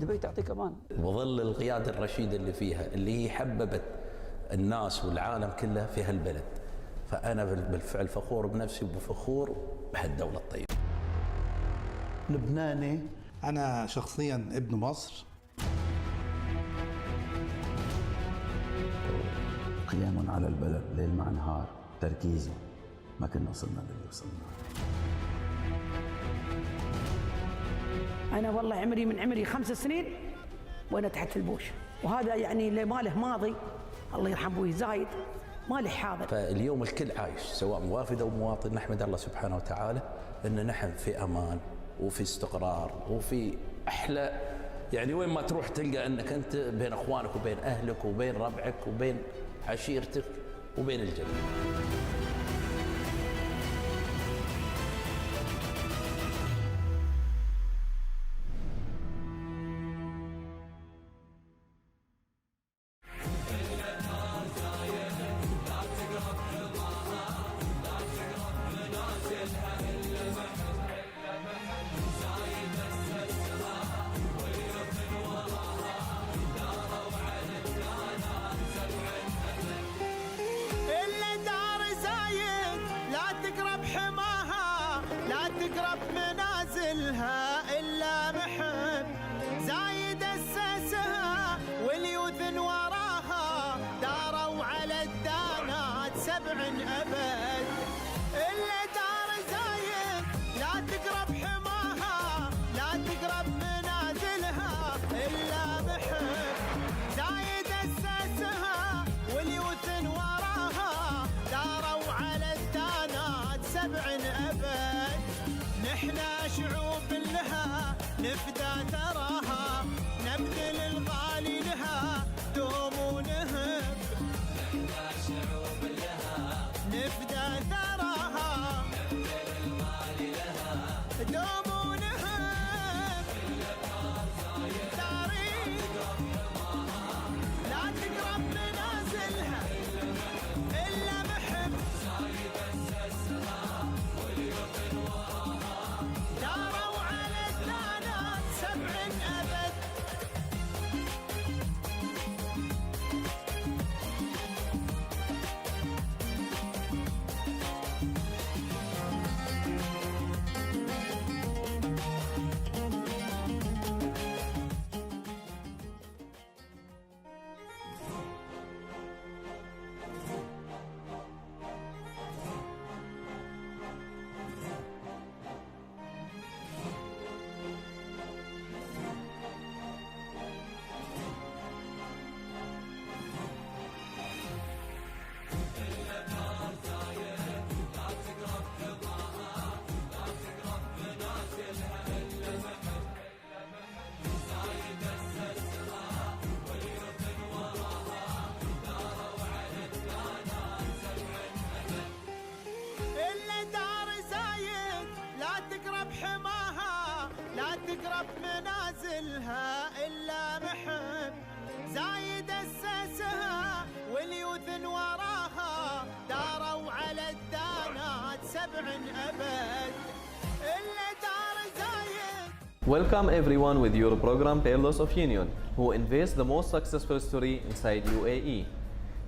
دبي تعطيك امان. وظل القياده الرشيده اللي فيها، اللي هي حببت الناس والعالم كله في هالبلد. فانا بالفعل فخور بنفسي وفخور بهالدوله الطيبه. لبناني. انا شخصيا ابن مصر. قيام على البلد ليل مع نهار، تركيزه، ما كنا وصلنا للي وصلنا. أنا والله عمري 5 سنين وأنا تحت البوش، وهذا يعني اللي ما له ماضي الله يرحم أبوي زايد ما له حاضر. فاليوم الكل عايش سواء موافد أو مواطن، نحمد الله سبحانه وتعالى أن نحن في أمان وفي استقرار وفي أحلى، يعني وين ما تروح تلقى أنك أنت بين أخوانك وبين أهلك وبين ربعك وبين عشيرتك وبين الجميع. نفدى تراها نبذل الغالي لها دوم ونهب. نحنا شعوب لها نفدى تراها نبذل الغالي لها دوم ونهب. تاريخ لا تقرب منازلها إلا محب. زايد أسسها واليوم وراها داروا على الدانا 7 أبد. تقرب منازلها إلا محب. زايد أسسها واليوثن وراها داروا على الدانات 7 أبد. إلا دار زايد. Welcome everyone with your program Peerless of Union, who invests the most successful story inside UAE.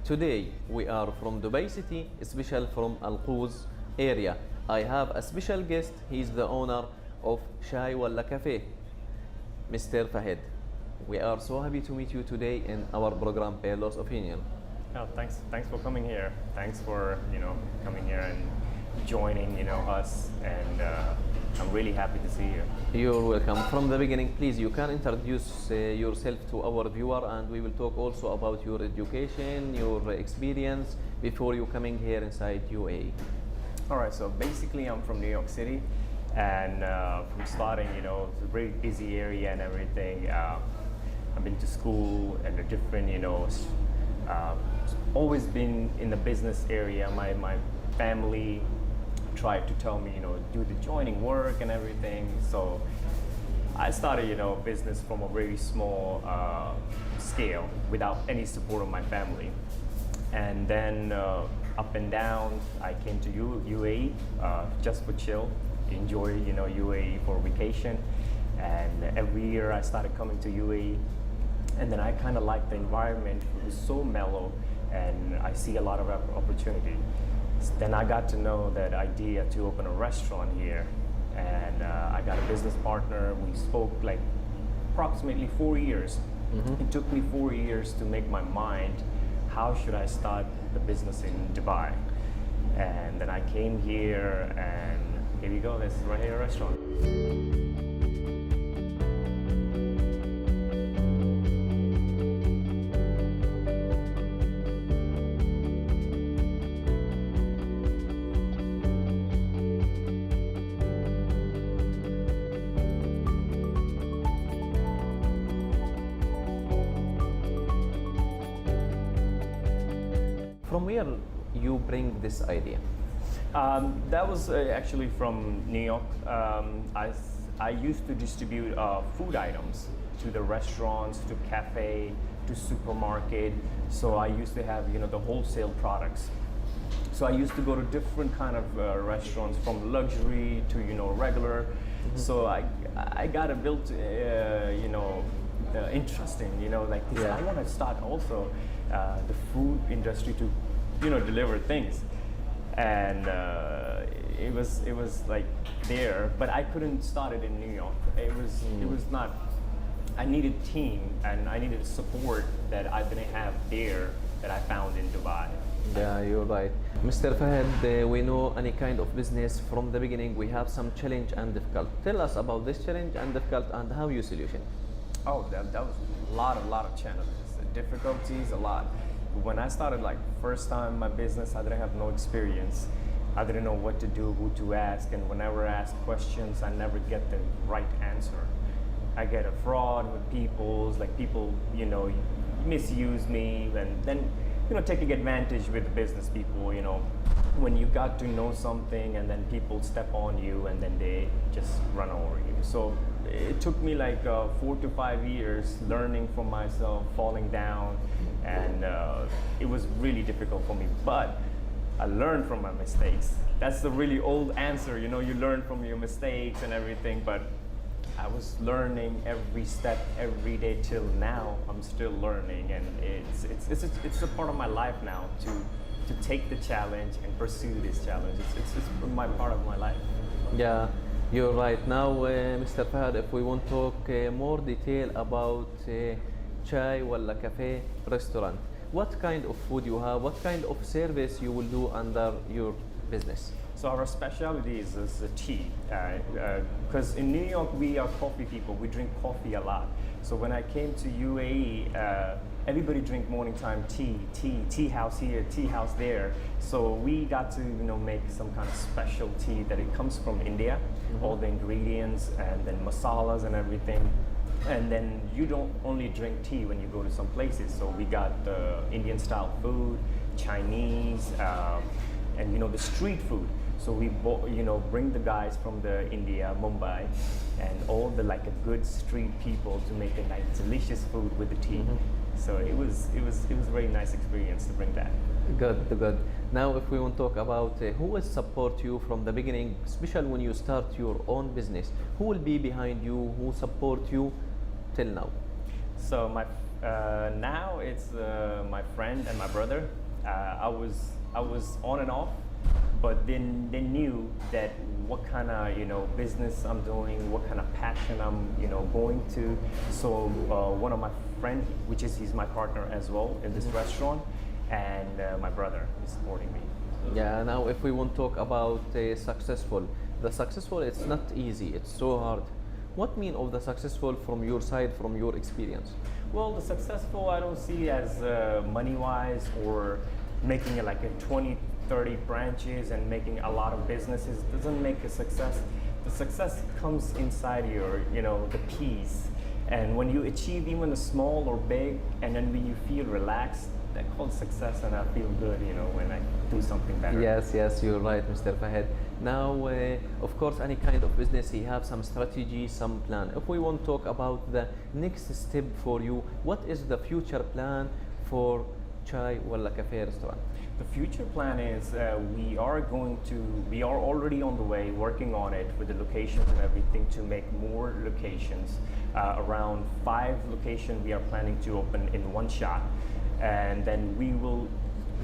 Today we are from Dubai City, special from Al Quoz area. I have a special guest. He is the owner of Shai Walla Cafe, Mr. Fahid. We are so happy to meet you today in our program Peerless of Union. Oh, thanks for coming here. Thanks for coming here and joining us, and I'm really happy to see you. You're welcome. From the beginning, please, you can introduce yourself to our viewer, and we will talk also about your education, your experience before you coming here inside UAE. All right, so basically I'm from New York City, and from starting, it's a very busy area and everything. I've been to school and a different, always been in the business area. My family tried to tell me, do the joining work and everything. So I started, business from a very small scale without any support of my family. And then up and down, I came to UAE just for chill, enjoy, UAE for vacation. And every year I started coming to UAE, and then I kind of liked the environment. It was so mellow, and I see a lot of opportunity. Then I got to know that idea to open a restaurant here, and I got a business partner. We spoke like approximately 4 years. It took me 4 years to make my mind, how should I start the business in Dubai? And then I came here, and here we go, this is right here, a restaurant. From where you bring this idea? That was actually from New York. I used to distribute food items to the restaurants, to cafe, to supermarket. So I used to have, the wholesale products. So I used to go to different kind of restaurants, from luxury to, regular. So I got a built, interesting, like this. Yeah. I want to start also the food industry to, deliver things. And it was like there, but I couldn't start it in New York. It was not. I needed team, and I needed support that I didn't have there that I found in Dubai. Yeah, you're right. Mr. Fahad, we know any kind of business from the beginning we have some challenge and difficult. Tell us about this challenge and difficult and how you solution. Oh, that was a lot of challenges, difficulties, a lot. When I started, like first time my business, I didn't have no experience. I didn't know what to do, who to ask, and whenever I ask questions, I never get the right answer. I get a fraud with people misuse me, and then taking advantage with the business people. When you got to know something, and then people step on you, and then they just run over you. So it took me like 4 to 5 years learning from myself, falling down, and it was really difficult for me. But I learned from my mistakes. That's the really old answer, you learn from your mistakes and everything, but I was learning every step, every day till now. I'm still learning, and it's a part of my life now to take the challenge and pursue this challenge. It's my part of my life. Yeah, you're right. Now, Mr. Fahad, if we want to talk more detail about chai wala cafe restaurant, what kind of food you have, what kind of service you will do under your business? So our specialty is the tea, because in New York we are coffee people. We drink coffee a lot. So when I came to UAE, everybody drink morning time tea house here, tea house there. So we got to make some kind of special tea that it comes from India, all the ingredients and then masalas and everything. And then you don't only drink tea when you go to some places. So we got Indian style food, Chinese, and the street food. So we bring the guys from the India, Mumbai, and all the like a good street people to make a nice delicious food with the tea. So it was a very nice experience to bring that. Good. Now, if we want to talk about who will support you from the beginning, especially when you start your own business, who will be behind you, who support you till now? So now it's my friend and my brother. I was on and off, but then they knew that what kind of business I'm doing, what kind of passion I'm going to. So one of my friend, he's my partner as well in this restaurant, and my brother is supporting me. Yeah. Now, if we want to talk about successful, the successful, it's not easy. It's so hard. What mean of the successful from your side, from your experience? Well, the successful I don't see as money-wise or making it like a 20, 30 branches and making a lot of businesses doesn't make a success. The success comes inside your, the peace. And when you achieve even a small or big, and then when you feel relaxed, that calls success, and I feel good, when I do something better. Yes, you're right, Mr. Fahad. Now, of course, any kind of business, you have some strategy, some plan. If we want to talk about the next step for you, what is the future plan for شاي ولا كافيه ريستوران؟ The future plan is we are already on the way working on it with the locations and everything to make more locations. Around 5 locations we are planning to open in one shot. And then we will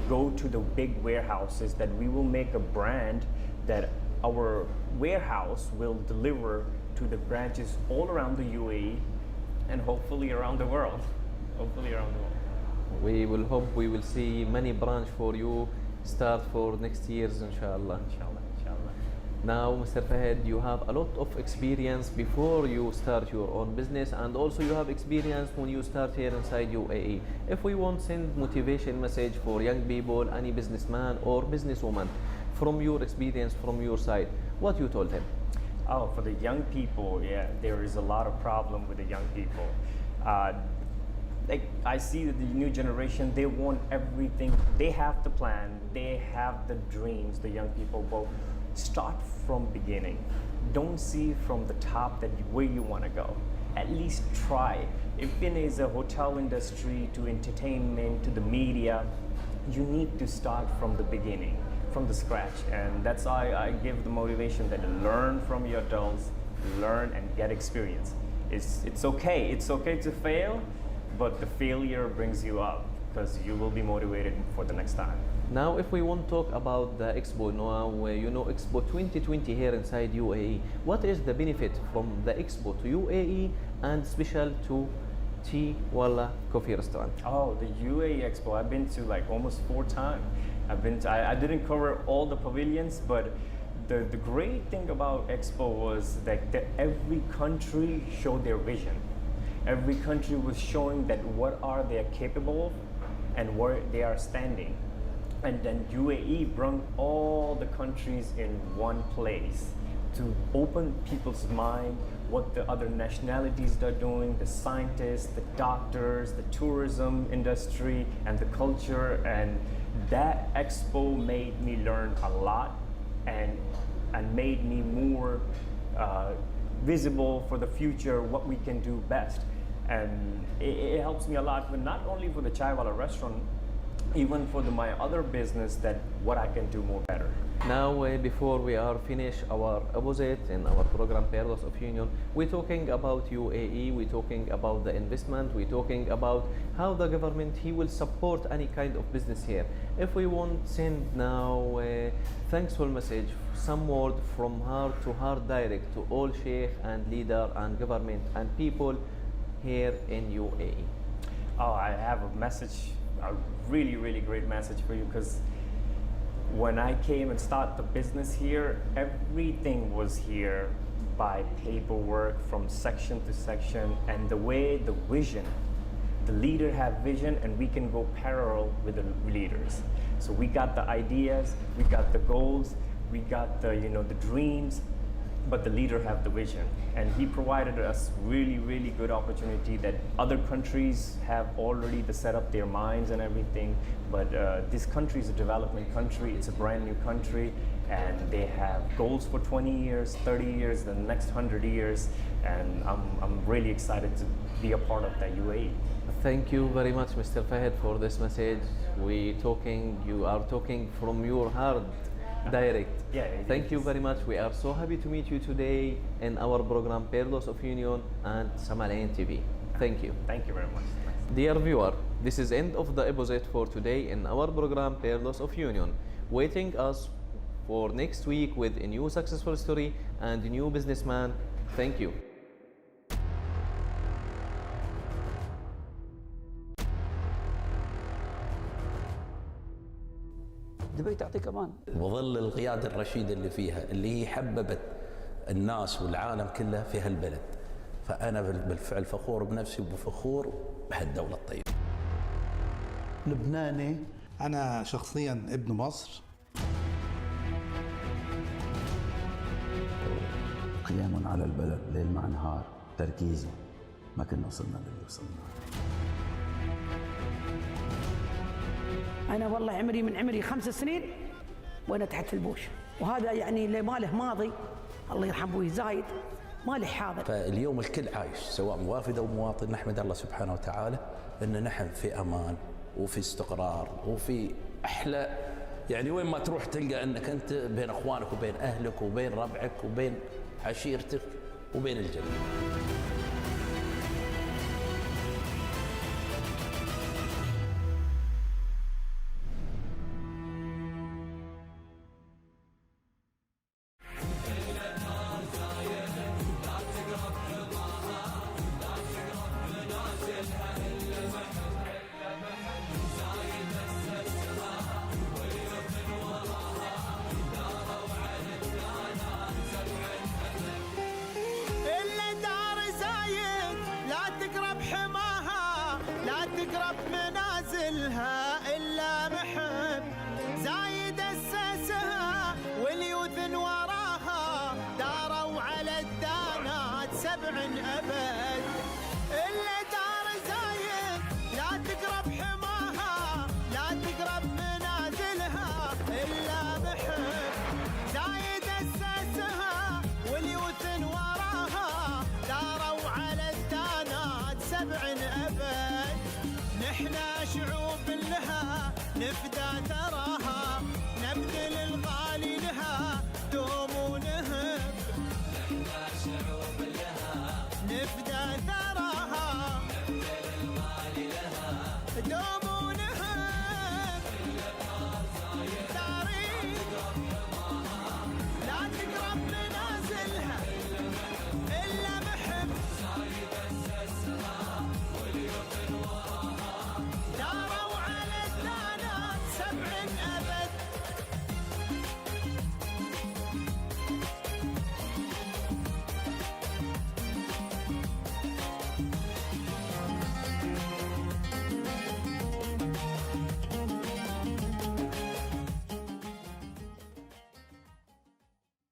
go to the big warehouses that we will make a brand that our warehouse will deliver to the branches all around the UAE and hopefully around the world. We will hope we will see many branch for you start for next years inshallah. Inshallah. Now Mr. Fahad, you have a lot of experience before you start your own business, and also you have experience when you start here inside UAE. If we want to send motivation message for young people, any businessman or businesswoman, from your experience, from your side, what you told him? Oh, for the young people, yeah, there is a lot of problem with the young people. Like I see that the new generation, they want everything. They have the plan, they have the dreams. The young people, well, start from beginning. Don't see from the top where you want to go. At least try. If it is a hotel industry to entertainment to the media, you need to start from the beginning, from the scratch. And that's why I give the motivation that learn from your adults, learn and get experience. It's okay. It's okay to fail, but the failure brings you up because you will be motivated for the next time. Now, if we want to talk about the Expo, Noah, where you know Expo 2020 here inside UAE, what is the benefit from the Expo to UAE and special to Tea Walla Coffee Restaurant? Oh, the UAE Expo, I've been to like almost 4 times. I didn't cover all the pavilions, but the great thing about Expo was that every country showed their vision. Every country was showing that what are they capable of and where they are standing. And then UAE brought all the countries in one place to open people's mind, what the other nationalities are doing, the scientists, the doctors, the tourism industry, and the culture. And that expo made me learn a lot and made me more visible for the future, what we can do best. And it helps me a lot, but not only for the Chai Walla restaurant, even for my other business, that what I can do more better. Now, before we are finish our opposite in our program Pearls of Union, we're talking about UAE, we're talking about the investment, we're talking about how the government he will support any kind of business here. If we want send now a thankful message, some word from heart to heart direct to all sheikh and leader and government and people here in UAE. Oh, I have a message, a really, really great message for you, because when I came and started the business here, everything was here by paperwork from section to section, and the way the vision, the leader have vision and we can go parallel with the leaders. So we got the ideas, we got the goals, we got the the dreams, but the leader have the vision, and he provided us really, really good opportunity that other countries have already set up their minds and everything, but this country is a development country, it's a brand new country, and they have goals for 20 years, 30 years, the next 100 years, and I'm really excited to be a part of that UAE. Thank you very much, Mr. Fahad, for this message. You are talking from your heart. Direct. Yeah. Thank you very much. We are so happy to meet you today in our program Pearls of Union and Samalain TV. Thank you. Thank you very much. Dear viewer, this is end of the episode for today in our program Pearls of Union. Waiting us for next week with a new successful story and a new businessman. Thank you. دبي تعطيك امان. وظل القيادة الرشيدة اللي فيها، اللي هي حببت الناس والعالم كله في هالبلد. فأنا بالفعل فخور بنفسي وفخور بهالدولة الطيبة. لبناني. أنا شخصيا ابن مصر. قيام على البلد ليل مع نهار، تركيزه ما كنا وصلنا للي وصلنا. أنا والله من عمري 5 سنين وأنا تحت البوش، وهذا يعني اللي ما له ماضي الله يرحم أبوي زايد ما له حاضر. فاليوم الكل عايش، سواء موافد أو مواطن، نحمد الله سبحانه وتعالى أن نحن في أمان وفي استقرار وفي أحلى، يعني وين ما تروح تلقى أنك أنت بين أخوانك وبين أهلك وبين ربعك وبين عشيرتك وبين الجميع.